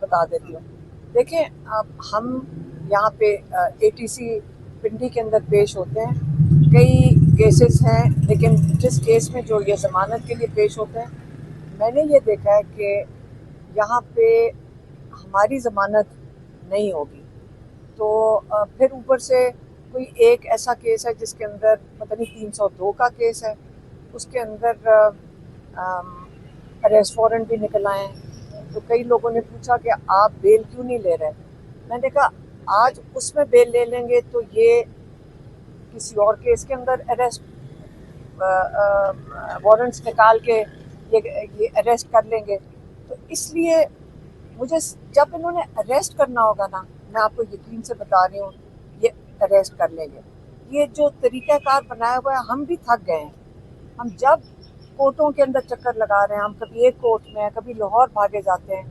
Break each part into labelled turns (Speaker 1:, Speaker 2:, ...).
Speaker 1: बता देती हूँ। देखें, अब हम यहाँ पे ATC पिंडी के अंदर पेश होते हैं, कई केसेस हैं, लेकिन जिस केस में जो ये ज़मानत के लिए पेश होते हैं, मैंने ये देखा है कि यहाँ पे हमारी ज़मानत नहीं होगी। तो फिर ऊपर से कोई एक ऐसा केस है जिसके अंदर पता नहीं 302 का केस है, उसके अंदर अरेस्ट वारंट भी निकल आए हैं। तो कई लोगों ने पूछा कि आप बेल क्यों नहीं ले रहे। मैंने कहा आज उसमें बेल ले लेंगे तो ये किसी और केस के अंदर अरेस्ट वारंट्स निकाल के ये अरेस्ट कर लेंगे। तो इसलिए मुझे जब इन्होंने अरेस्ट करना होगा ना, मैं आपको यकीन से बता रही हूँ, ये अरेस्ट कर लेंगे। ये जो तरीक़ाकार बनाया हुआ है, हम भी थक गए हैं। हम जब कोर्टों के अंदर चक्कर लगा रहे हैं, हम कभी एक कोर्ट में कभी लाहौर भागे जाते हैं,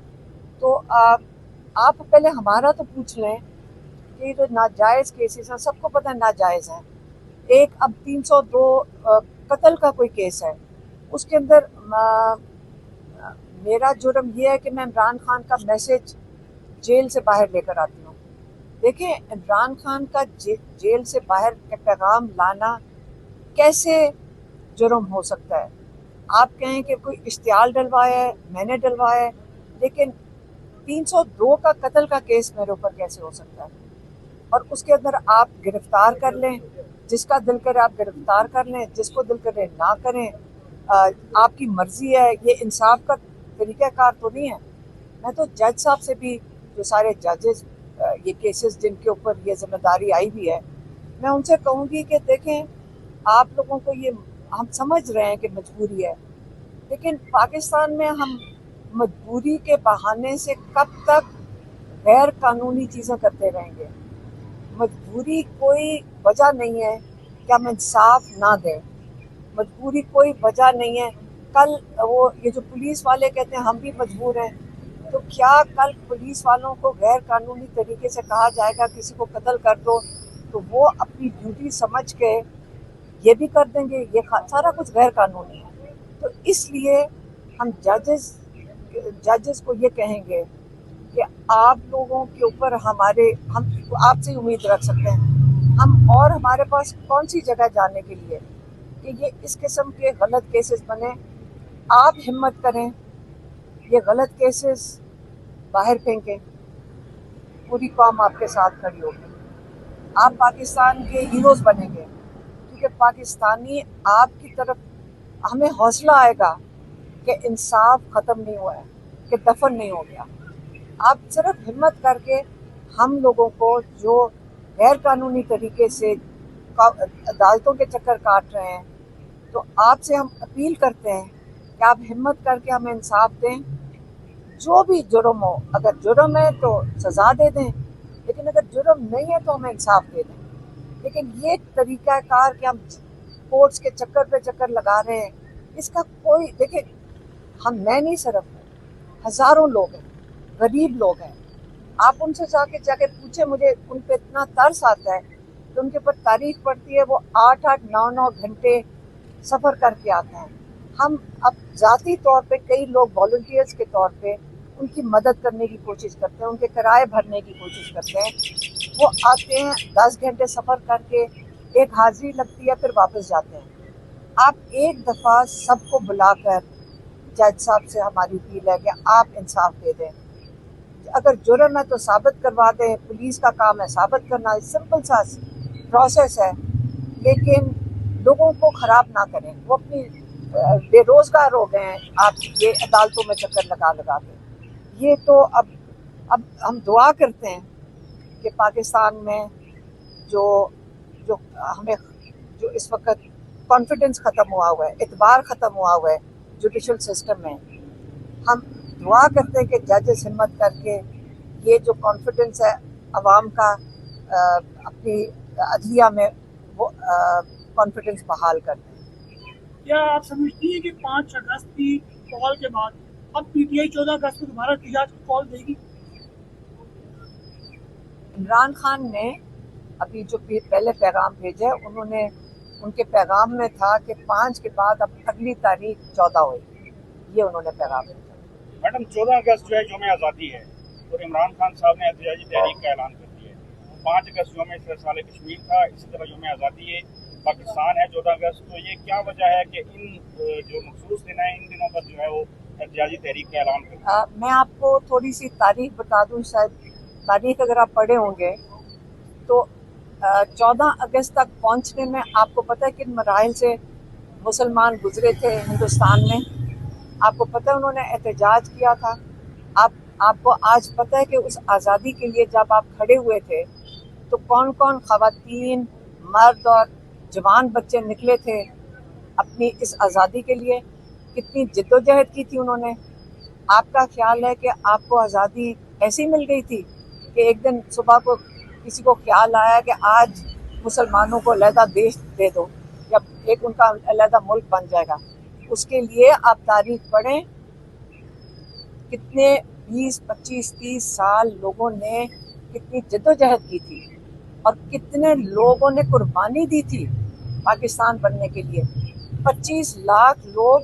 Speaker 1: तो आप पहले हमारा तो पूछ लें कि जो नाजायज़ केसेस हैं, सबको पता है नाजायज़ हैं। एक अब 302 कत्ल का कोई केस है, उसके अंदर मेरा जुर्म ये है कि मैं इमरान खान का मैसेज जेल से बाहर लेकर आती हूँ। देखिए, इमरान खान का जेल से बाहर का पैगाम लाना कैसे जुर्म हो सकता है? आप कहें कि कोई इश्तिहार डलवाया है, मैंने डलवाया है, लेकिन 302 का कत्ल का केस मेरे ऊपर कैसे हो सकता है? और उसके अंदर आप गिरफ्तार कर लें, जिसका दिल करे आप गिरफ्तार कर लें, जिसको दिल करे ना करें, आपकी मर्जी है। ये इंसाफ का तरीक़ाकार तो नहीं है। मैं तो जज साहब से भी, जो सारे जजेस ये केसेस जिनके ऊपर ये जिम्मेदारी आई हुई है, मैं उनसे कहूँगी कि देखें, आप लोगों को ये, हम समझ रहे हैं कि मजबूरी है, लेकिन पाकिस्तान में हम मजबूरी के बहाने से कब तक गैर कानूनी चीज़ें करते रहेंगे? मजबूरी कोई वजह नहीं है कि हम इंसाफ ना दें। मजबूरी कोई वजह नहीं है। कल वो ये जो पुलिस वाले कहते हैं हम भी मजबूर हैं, तो क्या कल पुलिस वालों को गैर कानूनी तरीके से कहा जाएगा किसी को कत्ल कर दो, तो वो अपनी ड्यूटी समझ के ये भी कर देंगे? ये सारा कुछ गैर कानूनी है। तो इसलिए हम जजेस को ये कहेंगे कि आप लोगों के ऊपर हम आपसे उम्मीद रख सकते हैं हम, और हमारे पास कौन सी जगह जाने के लिए कि ये इस किस्म के गलत केसेस बने। आप हिम्मत करें, ये गलत केसेस बाहर फेंकें, पूरी कौम आपके साथ खड़ी होगी। आप पाकिस्तान के हीरोज़ बनेंगे, क्योंकि पाकिस्तानी आपकी तरफ, हमें हौसला आएगा कि इंसाफ ख़त्म नहीं हुआ है, कि दफन नहीं हो गया। आप सिर्फ हिम्मत करके हम लोगों को जो गैर कानूनी तरीके से अदालतों के चक्कर काट रहे हैं, तो आपसे हम अपील करते हैं कि आप हिम्मत करके हमें इंसाफ दें। जो भी जुर्म हो, अगर जुर्म है तो सज़ा दे दें, लेकिन अगर जुर्म नहीं है तो हमें इंसाफ दे दें। लेकिन ये तरीक़ाकार कि हम कोर्ट्स के चक्कर पे चक्कर लगा रहे हैं, इसका कोई, देखिए, मैं नहीं सिर्फ, हज़ारों लोग हैं, गरीब लोग हैं। आप उनसे जाके पूछे, मुझे उन पे इतना तरस आता है कि उनके ऊपर तारीख पड़ती है, वो 8-8, 9-9 घंटे सफ़र करके आते हैं। हम अब ज़ाती तौर पे कई लोग वॉलंटियर्स के तौर पे उनकी मदद करने की कोशिश करते हैं, उनके किराए भरने की कोशिश करते हैं। वो आते हैं, 10 घंटे सफ़र करके, एक हाज़िरी लगती है, फिर वापस जाते हैं। आप एक दफ़ा सबको बुलाकर जज साहब से हमारी अपील है कि आप इंसाफ दे दें। अगर जुर्म है तो साबित करवा दें, पुलिस का काम है साबित करना, सिंपल सा प्रोसेस है, लेकिन लोगों को ख़राब ना करें। वो अपनी बेरोज़गार हो गए हैं आप ये अदालतों में चक्कर लगा लगा के। ये तो अब हम दुआ करते हैं कि पाकिस्तान में जो जो हमें जो इस वक्त कॉन्फिडेंस ख़त्म हुआ हुआ है, एतबार ख़त्म हुआ हुआ है जुडिशल सिस्टम में, हम दुआ करते हैं कि जजेस हिम्मत करके ये जो कॉन्फिडेंस है अवाम का अपनी अदलिया में, वो कॉन्फिडेंस बहाल कर दें।
Speaker 2: क्या आप समझती हैं कि 5 अगस्त की कॉल के बाद अब PTI 14 अगस्त को दोबारा एहतजाज की कॉल देगी?
Speaker 1: इमरान खान ने अभी जो पहले पैगाम भेजा है, उन्होंने, उनके पैगाम में था कि 5 के बाद अब अगली तारीख 14 होगी, ये उन्होंने पैगाम भेजा।
Speaker 3: मैडम, 14 अगस्त जो है यौम आज़ादी है, اور عمران خان صاحب نے احتجاجی تحریک کا اعلان کر دیا ہے. 5 اگست یوم استحصال کشمیر تھا, اسی طرح یوم آزادی ہے پاکستان ہے 14 اگست. تو یہ کیا وجہ ہے کہ ان جو مخصوص دن ہیں ان دنوں پر جو ہے وہ احتجاجی تحریک کا اعلان کر دیا؟
Speaker 1: میں آپ کو تھوڑی سی تاریخ بتا دوں, شاید تاریخ اگر آپ پڑھے ہوں گے تو 14 اگست تک پہنچنے میں آپ کو پتہ ہے کن مراحل سے مسلمان گزرے تھے ہندوستان میں. آپ کو پتہ ہے انہوں نے احتجاج کیا تھا. آپ کو آج پتہ ہے کہ اس آزادی کے لیے جب آپ کھڑے ہوئے تھے تو کون کون خواتین, مرد اور جوان بچے نکلے تھے اپنی اس آزادی کے لیے, کتنی جد و جہد کی تھی انہوں نے. آپ کا خیال ہے کہ آپ کو آزادی ایسی مل گئی تھی کہ ایک دن صبح کو کسی کو خیال آیا کہ آج مسلمانوں کو علیحدہ دیش دے دو یا ایک ان کا علیحدہ ملک بن جائے گا؟ اس کے لیے آپ تاریخ پڑھیں, کتنے 20, 25, 30 سال لوگوں نے کتنی جد و جہد کی تھی اور کتنے لوگوں نے قربانی دی تھی پاکستان بننے کے لیے. 25 لاکھ لوگ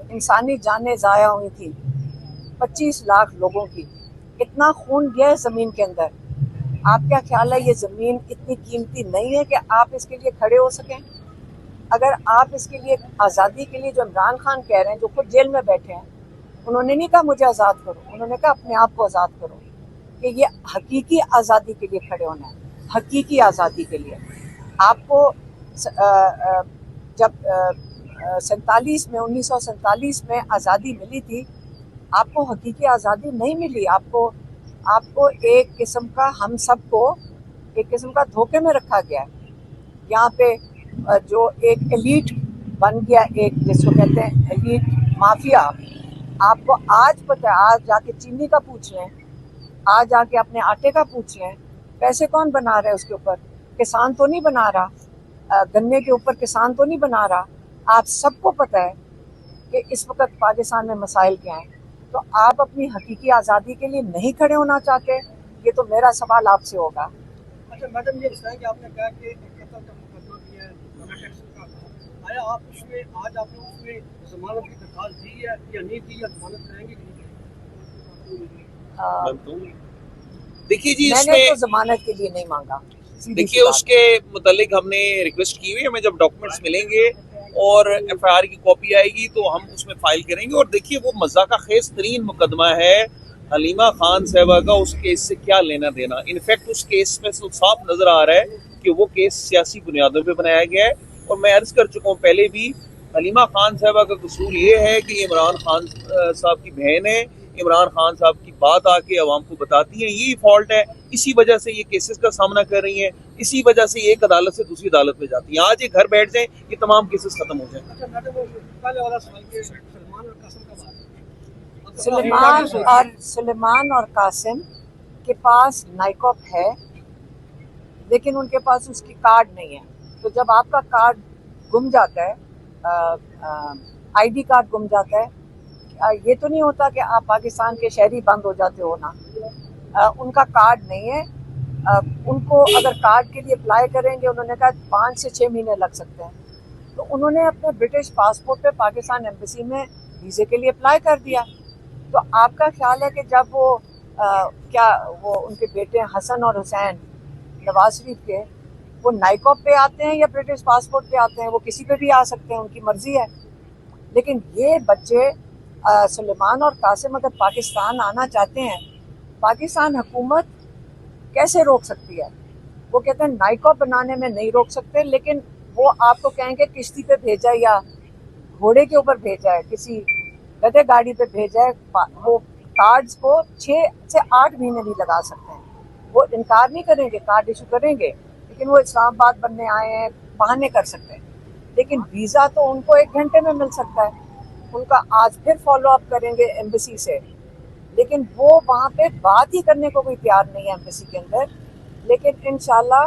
Speaker 1: انسانی جانیں ضائع ہوئی تھیں, 25 لاکھ لوگوں کی. اتنا خون گیا ہے زمین کے اندر. آپ کیا خیال ہے یہ زمین اتنی قیمتی نہیں ہے کہ آپ اس کے لیے کھڑے ہو سکیں؟ اگر آپ اس کے لیے آزادی کے لیے, جو عمران خان کہہ رہے ہیں جو خود جیل میں بیٹھے ہیں, انہوں نے نہیں کہا مجھے آزاد کرو, انہوں نے کہا اپنے آپ کو آزاد کرو, کہ یہ حقیقی آزادی کے لیے کھڑے ہونا ہے, حقیقی آزادی کے لیے. آپ کو جب 1947 میں آزادی ملی تھی, آپ کو حقیقی آزادی نہیں ملی. آپ کو ایک قسم کا, ہم سب کو ایک قسم کا دھوکے میں رکھا گیا ہے. یہاں پہ جو ایک ایلیٹ بن گیا, ایک جس کو کہتے ہیں ایلیٹ مافیا. آپ کو آج پتہ ہے, آج جا کے چینی کا پوچھ لیں, آج جا کے اپنے آٹے کا پوچھ لیں, پیسے کون بنا رہا ہے اس کے اوپر؟ کسان تو نہیں بنا رہا, گنے کے اوپر کسان تو نہیں بنا رہا. آپ سب کو پتہ ہے کہ اس وقت پاکستان میں مسائل کیا ہیں. تو آپ اپنی حقیقی آزادی کے لیے نہیں کھڑے ہونا چاہتے؟ یہ تو میرا سوال آپ سے ہوگا.
Speaker 2: اچھا میڈم, یہ بتائیں کہ آپ نے کہا کہ قتل کا مقدمہ بھی ہے, آیا آپ اس میں آج آپ نے اس میں ضمانت کی درخواست دی ہے یا نہیں دی, یا ضمانت کریں گے کہ نہیں؟
Speaker 4: دیکھیے جی,
Speaker 1: میں
Speaker 4: اس
Speaker 1: نے
Speaker 4: میں
Speaker 1: تو ضمانت کے لیے نہیں مانگا.
Speaker 4: دیکھیے اس کے متعلق ہم نے ریکویسٹ کی ہوئی, ہمیں جب ڈاکومنٹس ملیں گے اور ایف آئی آر کی کاپی آئے گی تو ہم اس میں فائل کریں گے. اور دیکھیے وہ مذاق خیز ترین مقدمہ ہے, حلیمہ خان صاحبہ کا اس کیس سے کیا لینا دینا. انفیکٹ اس کیس میں صاف نظر آ رہا ہے کہ وہ کیس سیاسی بنیادوں پہ بنایا گیا ہے. اور میں عرض کر چکا ہوں پہلے بھی, حلیمہ خان صاحبہ کا قصور یہ ہے کہ یہ عمران خان صاحب کی بہن ہے, عمران خان صاحب کی بات آ کے عوام کو بتاتی ہیں, یہی فالٹ ہے. اسی وجہ سے یہ کیسز کا سامنا کر رہی ہیں, اسی وجہ سے یہ ایک عدالت سے دوسری عدالت میں جاتی ہیں. آج یہ گھر بیٹھ جائیں, یہ تمام کیسز ختم ہو جائیں.
Speaker 2: اچھا میڈم, پہلے والا سوال یہ سلمان اور قاسم کا بات,
Speaker 1: سلیمان اور قاسم کے پاس نائکوپ ہے لیکن ان کے پاس اس کی کارڈ نہیں ہے. تو جب آپ کا کارڈ گم جاتا ہے, آئی ڈی کارڈ گم جاتا ہے, یہ تو نہیں ہوتا کہ آپ پاکستان کے شہری بند ہو جاتے ہو نا. ان کا کارڈ نہیں ہے. ان کو اگر کارڈ کے لیے اپلائی کریں گے, انہوں نے کہا 5 سے 6 مہینے لگ سکتے ہیں. تو انہوں نے اپنے برٹش پاسپورٹ پہ پاکستان ایمبیسی میں ویزے کے لیے اپلائی کر دیا. تو آپ کا خیال ہے کہ جب وہ ان کے بیٹے حسن اور حسین نواز شریف کے, وہ نائکوپ پہ آتے ہیں یا برٹش پاسپورٹ پہ آتے ہیں؟ وہ کسی پہ بھی آ سکتے ہیں, ان کی مرضی ہے. لیکن یہ بچے سلیمان اور قاسم اگر پاکستان آنا چاہتے ہیں, پاکستان حکومت کیسے روک سکتی ہے؟ وہ کہتے ہیں نائکوپ بنانے میں نہیں روک سکتے, لیکن وہ آپ کو کہیں گے کشتی پہ بھیجا یا گھوڑے کے اوپر بھیجا ہے, کسی گدے گاڑی پہ بھیجا ہے. وہ کارڈز کو 6 سے 8 مہینے بھی لگا سکتے ہیں. وہ انکار نہیں کریں گے, کارڈ ایشو کریں گے, لیکن وہ اسلام آباد بننے آئے ہیں, بہانے کر سکتے ہیں. لیکن ویزا تو ان کو 1 گھنٹے میں مل سکتا ہے. ان کا آج پھر فالو اپ کریں گے ایمبیسی سے, لیکن وہ وہاں پہ بات ہی کرنے کو کوئی تیار نہیں ہے ایمبیسی کے اندر. لیکن انشاءاللہ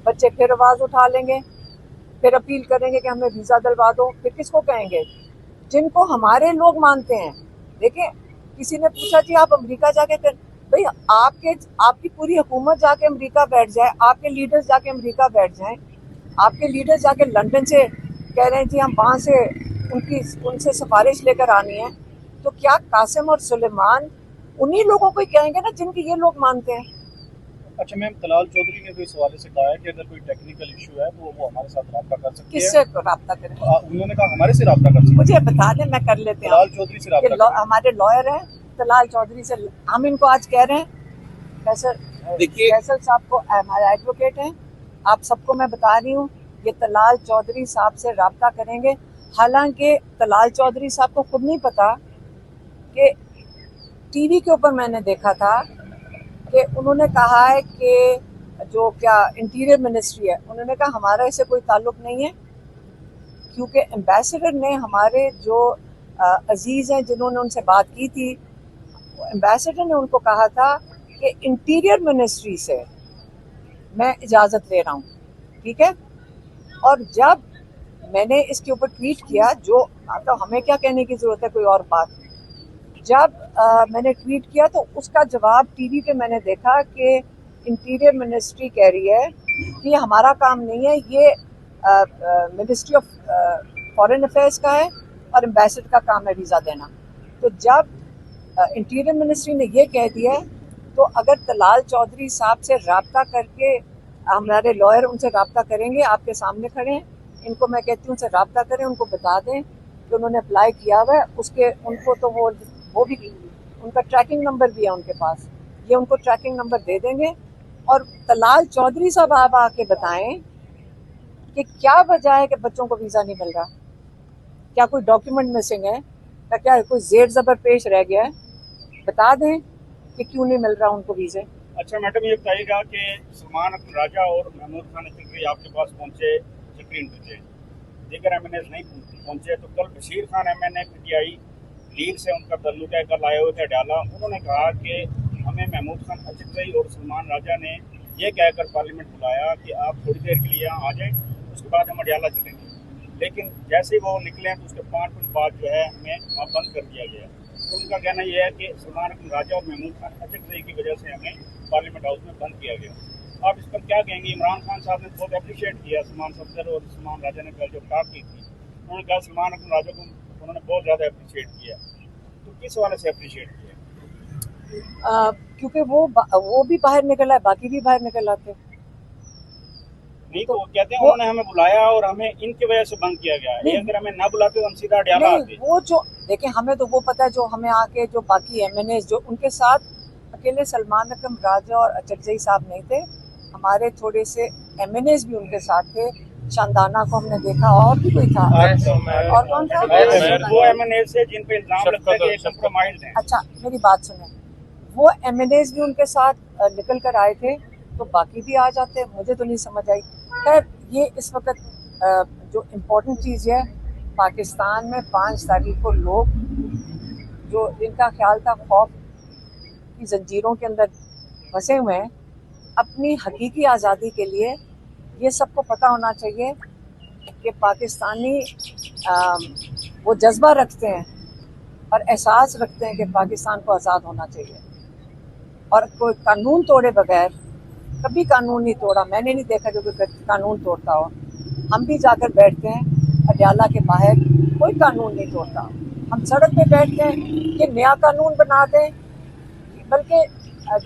Speaker 1: بچے پھر آواز اٹھا لیں گے, پھر اپیل کریں گے کہ ہمیں ویزا دلوا دو. پھر کس کو کہیں گے؟ جن کو ہمارے لوگ مانتے ہیں. دیکھیں, کسی نے پوچھا جی آپ امریکہ جا کے بھئی آپ کی پوری حکومت جا کے امریکہ بیٹھ جائے, آپ کے لیڈرز جا کے امریکہ بیٹھ جائیں, آپ کے لیڈرز جا کے لندن سے کہہ رہے ہیں جی ہم وہاں سے ان سے سفارش لے کر آنی ہے, تو کیا قاسم اور سلیمان उन्हीं लोगों को ही कहेंगे ना जिनके ये लोग मानते हैं।
Speaker 5: अच्छा मैम, तलाल चौधरी ने तो इस हवाले से कहा है कि अगर कोई टेक्निकल इशू है तो वो हमारे साथ रब्ता कर सकती है।
Speaker 1: किससे रब्ता करें?
Speaker 5: उन्होंने कहा हमारे से रब्ता कर सकती है।
Speaker 1: मुझे बता दें, मैं कर लेते हैं।
Speaker 5: तलाल चौधरी से
Speaker 1: ये
Speaker 5: रब्ता
Speaker 1: हमारे लॉयर हैं, तलाल चौधरी से हम इनको आज कह रहे हैं।
Speaker 4: देखिए-
Speaker 1: फैसल साहब को हमारे एडवोकेट हैं, आप सबको मैं बता रही हूँ, ये तलाल चौधरी साहब से रब्ता करेंगे। हालांकि तलाल चौधरी साहब को खुद नहीं पता कि टीवी के ऊपर मैंने देखा था कि उन्होंने कहा है कि जो क्या इंटीरियर मिनिस्ट्री है, उन्होंने कहा हमारा इससे कोई ताल्लुक नहीं है, क्योंकि एम्बेसडर ने हमारे जो अजीज़ हैं जिन्होंने उनसे बात की थी, एम्बेसडर ने उनको कहा था कि इंटीरियर मिनिस्ट्री से मैं इजाज़त ले रहा हूँ, ठीक है। और जब मैंने इसके ऊपर ट्वीट किया, जो तो हमें क्या कहने की ज़रूरत है, कोई और बात। जब मैंने ट्वीट किया तो उसका जवाब टीवी पे मैंने देखा कि इंटीरियर मिनिस्ट्री कह रही है कि ये हमारा काम नहीं है, ये मिनिस्ट्री ऑफ फॉरेन अफेयर्स का है और एम्बेसडर का काम है वीज़ा देना। तो जब इंटीरियर मिनिस्ट्री ने ये कह दिया तो अगर तलाल चौधरी साहब से रब्ता करके हमारे लॉयर उनसे रब्ता करेंगे, आपके सामने खड़े हैं, इनको मैं कहती हूँ उनसे रब्ता करें, उनको बता दें कि उन्होंने अप्लाई किया हुआ है, उसके उनको तो वो भी उनका ट्रैकिंग नंबर भी है उनके पास, ये उनको ट्रैकिंग नंबर दे देंगे। और तलाल चौधरी साहब आप आके बताएं कि क्या वजह है कि बच्चों को वीज़ा नहीं मिल रहा, क्या कोई डॉक्यूमेंट मिसिंग है, क्या कोई जेर ज़बर पेश रह गया है, बता दें कि क्यों नहीं मिल रहा उनको वीज़े।
Speaker 3: अच्छा मैडम, ये बताइएगा कि सलमान अख्तर राजा और महमूद खान चक्री आपके पास पहुंचे स्क्रीन पे, दीगर एमएनएस नहीं पहुंचे, तो कल Bashir Khan MNA PTI league से उनका तल्लुक है, कल आए हुए थे अडाला, उन्होंने कहा कि हमें महमूद खान अचकई और सलमान राजा ने ये कहकर पार्लियामेंट बुलाया कि आप थोड़ी देर के लिए यहाँ आ जाएं, उसके बाद हम अडाला चलेंगे। लेकिन जैसे ही वो निकले तो उसके 5 मिनट बाद जो है हमें वहाँ बंद कर दिया गया। तो उनका कहना यह है कि सलमान अख्तर राजा और महमूद खान अचकई की वजह से हमें पार्लियामेंट हाउस में बंद किया गया। आप इस पर क्या कहेंगे? इमरान खान साहब ने बहुत अप्रिशिएट किया सलमान सफदर और सलमान राजा ने कल जो बात की थी, उन्होंने कहा सलमान अख्तर राजा को उन्होंने बहुत ज़्यादा अप्रिशिएट किया, तो किस वाले से अप्रिशिएट किया?
Speaker 1: क्योंकि वो भी बाहर निकला है, बाकी भी बाहर निकल आते।
Speaker 3: नहीं तो वो कहते हैं उन्होंने हमें बुलाया और हमें इनकी वजह से बंद किया गया है, अगर हमें ना बुलाते तो हम सीधा अडाला आते।
Speaker 1: वो जो देखें, हमें तो वो पता है जो हमें आके जो बाकी एमएनए जो उनके साथ अकेले सलमान अख्तर राजा और अचकजई साहब नहीं थे, हमारे थोड़े से एमएनए भी उनके साथ थे। शानदाना को हमने देखा, और भी कोई था, और कौन था?
Speaker 3: वो एमएनए से जिन पे इल्जाम लगता है कि कंप्रोमाइज्ड हैं।
Speaker 1: अच्छा मेरी बात सुने, वो एमएनए भी उनके साथ निकल कर आए थे, तो बाकी भी आ जाते, मुझे तो नहीं समझ आई। खैर ये इस वक्त जो इम्पोर्टेंट चीज़ है, पाकिस्तान में 5 तारीख को लोग जो जिनका ख्याल था खौफ की जंजीरों के अंदर फंसे हुए हैं, अपनी हकीकी आज़ादी के लिए ये सबको पता होना चाहिए कि पाकिस्तानी वो जज्बा रखते हैं और एहसास रखते हैं कि पाकिस्तान को आज़ाद होना चाहिए, और कोई कानून तोड़े बगैर कभी कानून नहीं तोड़ा, मैंने नहीं देखा जो कोई कानून तोड़ता हो। हम भी जाकर बैठते हैं अडाला के बाहर, कोई कानून नहीं तोड़ता, हम सड़क पे बैठते हैं कि नया कानून बना दें, बल्कि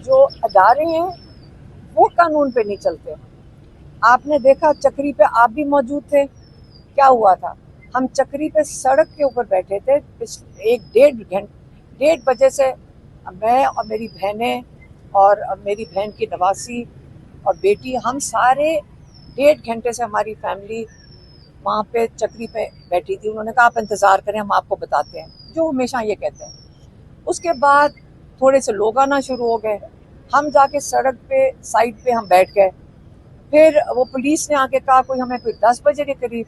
Speaker 1: जो अदारे हैं वो कानून पे नहीं चलते। आपने देखा चक्री पे, आप भी मौजूद थे, क्या हुआ था, हम चक्री पे सड़क के ऊपर बैठे थे, 1-1.5 बजे से मैं और मेरी बहनें और मेरी बहन की नवासी और बेटी, हम सारे 1.5 घंटे से हमारी फैमिली वहाँ पे चक्री पे बैठी थी। उन्होंने कहा आप इंतज़ार करें, हम आपको बताते हैं, जो हमेशा ये कहते हैं। उसके बाद थोड़े से लोग आना शुरू हो गए, हम जाके सड़क पे साइड पे हम बैठ गए। फिर वो पुलिस ने आके कहा कोई 10 बजे के करीब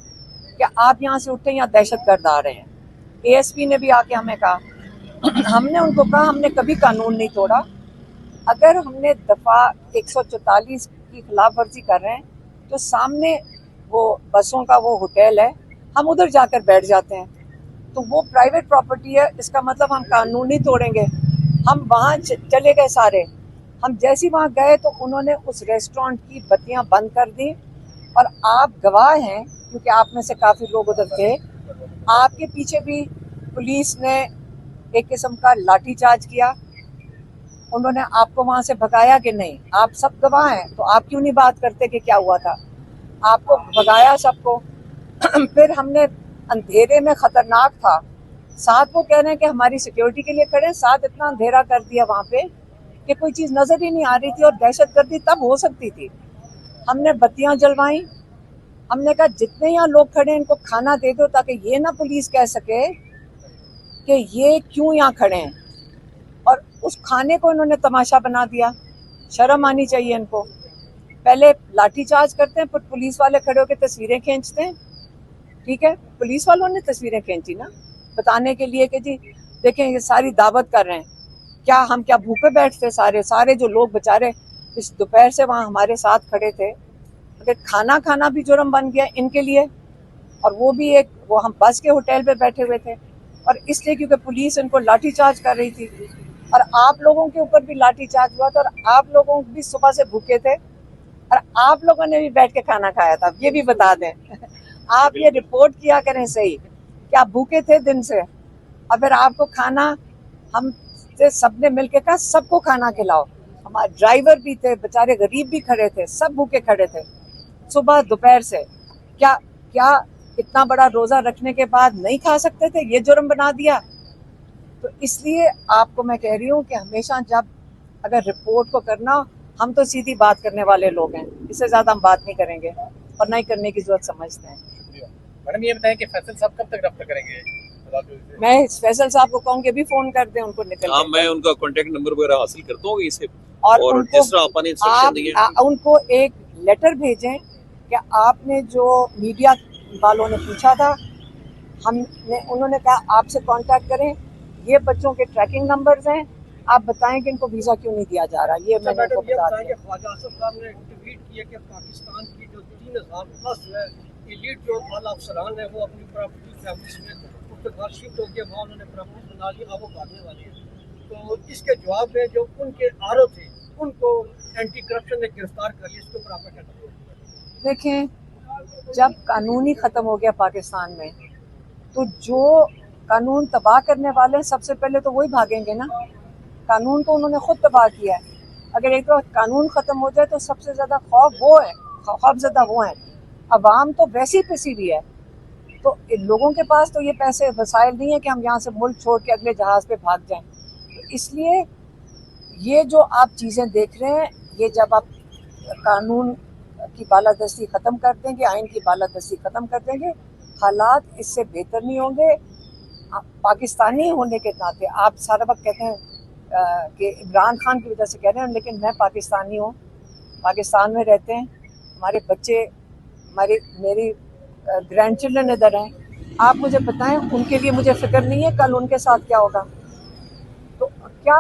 Speaker 1: कि आप यहाँ से उठे, यहाँ दहशतगर्द आ रहे हैं। एएसपी ने भी आके हमें कहा, हमने उनको कहा हमने कभी कानून नहीं तोड़ा, अगर हमने दफ़ा 144 की खिलाफ वर्जी कर रहे हैं तो सामने वो बसों का वो होटल है, हम उधर जाकर बैठ जाते हैं, तो वो प्राइवेट प्रॉपर्टी है, इसका मतलब हम कानून नहीं तोड़ेंगे। हम वहाँ चले गए सारे, हम जैसे ही वहाँ गए तो उन्होंने उस रेस्टोरेंट की बत्तियाँ बंद कर दी, और आप गवाह हैं क्योंकि आप में से काफ़ी लोग उधर थे, आपके पीछे भी पुलिस ने एक किस्म का लाठीचार्ज किया, उन्होंने आपको वहां से भगाया कि नहीं? आप सब गवाह हैं, तो आप क्यों नहीं बात करते कि क्या हुआ था? आपको भगाया सबको। फिर हमने अंधेरे में खतरनाक था, साथ वो कह रहे हैं कि हमारी सिक्योरिटी के लिए खड़े हैं, साथ इतना अंधेरा कर दिया वहां पे कि कोई चीज नजर ही नहीं आ रही थी, और दहशतगर्दी तब हो सकती थी। हमने बत्तियां जलवाई, हमने कहा जितने यहाँ लोग खड़े हैं इनको खाना दे दो, ताकि ये ना पुलिस कह सके कि ये क्यों यहाँ खड़े हैं। और उस खाने को इन्होंने तमाशा बना दिया। शर्म आनी चाहिए इनको। पहले लाठीचार्ज करते हैं, फिर पुलिस वाले खड़े होकर तस्वीरें खींचते हैं। ठीक है, पुलिस वालों ने तस्वीरें खींची ना, बताने के लिए कि जी देखें ये सारी दावत कर रहे हैं। क्या हम क्या भूखे बैठते? सारे जो लोग बेचारे इस दोपहर से वहाँ हमारे साथ खड़े थे, अगर खाना खाना भी जुर्म बन गया इनके लिए, और वो भी वो हम बस के होटल पे बैठे हुए थे, और इसलिए क्योंकि पुलिस इनको लाठीचार्ज कर रही थी, और आप लोगों के ऊपर भी लाठीचार्ज हुआ था, और आप लोगों भी सुबह से भूखे थे, और आप लोगों ने भी बैठ के खाना खाया था, ये भी बता दें। आप ये रिपोर्ट किया करें सही कि आप भूखे थे दिन से, और फिर आपको खाना हम सबने मिलके कहा सबको खाना खिलाओ। हमारे ड्राइवर भी थे, बेचारे गरीब भी खड़े थे, सब भूखे खड़े थे सुबह दोपहर से। क्या इतना बड़ा रोजा रखने के बाद नहीं खा सकते थे? ये जुर्म बना दिया। तो इसलिए आपको मैं कह रही हूँ कि हमेशा जब अगर रिपोर्ट को करना, हम तो सीधी बात करने वाले लोग हैं, इससे ज्यादा हम बात नहीं करेंगे और नहीं करने की जरूरत समझते हैं।
Speaker 5: मैडम ये बताएं कि फैसल साहब कब तक रफ्त करेंगे?
Speaker 1: मैं फैसल साहब को कहूँ कि भी फोन कर दें उनको निकल।
Speaker 4: हाँ, मैं उनका कांटेक्ट नंबर वगैरह हासिल करता हूँ इसे,
Speaker 1: और
Speaker 4: जिस तरह आपने इंस्ट्रक्शन दिए
Speaker 1: उनको एक लेटर भेजें कि आपने जो मीडिया वालों ने पूछा था, उन्होंने कहा आपसे कांटेक्ट करें, ये बच्चों के ट्रैकिंग नंबर्स हैं, आप बताएं कि इनको वीजा क्यों नहीं दिया जा रहा। ये मैंने उनको बता दिया।
Speaker 2: ख्वाजा आसिफ साहब ने ट्वीट किया कि पाकिस्तान की जो 3000+ एलीट जो आला अफसरान है वो अपनी प्रॉपर्टी फैमिली में उसके बाद शिफ्ट होकर वहाँ उन्होंने प्रॉपर्टी बना ली, अब वो भागने वाले हैं। तो इसके जवाब में जो उनके आरो थे उनको एंटी करप्शन ने गिरफ्तार कर लिया। इसके ऊपर आपका क्या कहना है?
Speaker 1: देखें, जब कानून ही खत्म हो गया पाकिस्तान में, तो जो कानून तबाह करने वाले सबसे पहले तो वही भागेंगे ना। कानून तो उन्होंने खुद तबाह किया है। अगर एक बार कानून खत्म हो जाए तो सबसे ज्यादा खौफजदा वो है। अवाम तो वैसी पिसी भी है, तो इन लोगों के पास तो ये पैसे वसाइल नहीं है कि हम यहाँ से मुल्क छोड़ के अगले जहाज पे भाग जाएं। तो इसलिए ये जो आप चीजें देख रहे हैं, ये जब आप कानून की बालादस्ती खत्म कर देंगे, आइन की बालादस्ती खत्म कर देंगे, हालात इससे बेहतर नहीं होंगे। पाकिस्तानी होने के नाते आप सारा वक्त कहते हैं कि इमरान खान की वजह से कह रहे हैं, लेकिन मैं पाकिस्तानी हूँ, पाकिस्तान में रहते हैं हमारे बच्चे, मेरी ग्रैंड चिल्ड्रन इधर हैं। आप मुझे बताएं, उनके लिए मुझे फिक्र नहीं है कल उनके साथ क्या होगा? तो क्या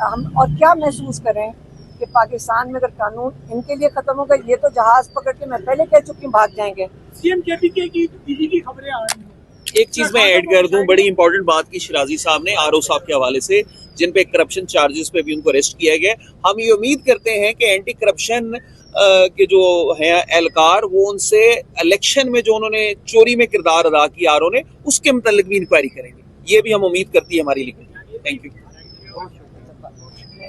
Speaker 1: हम और क्या महसूस करें कि पाकिस्तान में अगर कानून इनके लिए खत्म होगा, ये तो जहाज पकड़ के मैं पहले कह चुकी हूँ भाग जाएंगे।
Speaker 2: सीएम केपीके की दीदी की खबरें आ रही हैं।
Speaker 4: एक चीज मैं ऐड कर दूं, बड़ी इंपॉर्टेंट बात की शिराजी साहब ने आरओ साहब के हवाले से, जिन पे करप्शन चार्जेस पे भी उनको अरेस्ट किया गया। हम ये उम्मीद करते हैं कि एंटी करप्शन के जो है एहलकार, वो उनसे इलेक्शन में जो उन्होंने चोरी में किरदार अदा किया आरओ ने, उसके मुतालिक भी इंक्वायरी करेंगे। ये भी हम उम्मीद करती है हमारी लिखी। Thank you.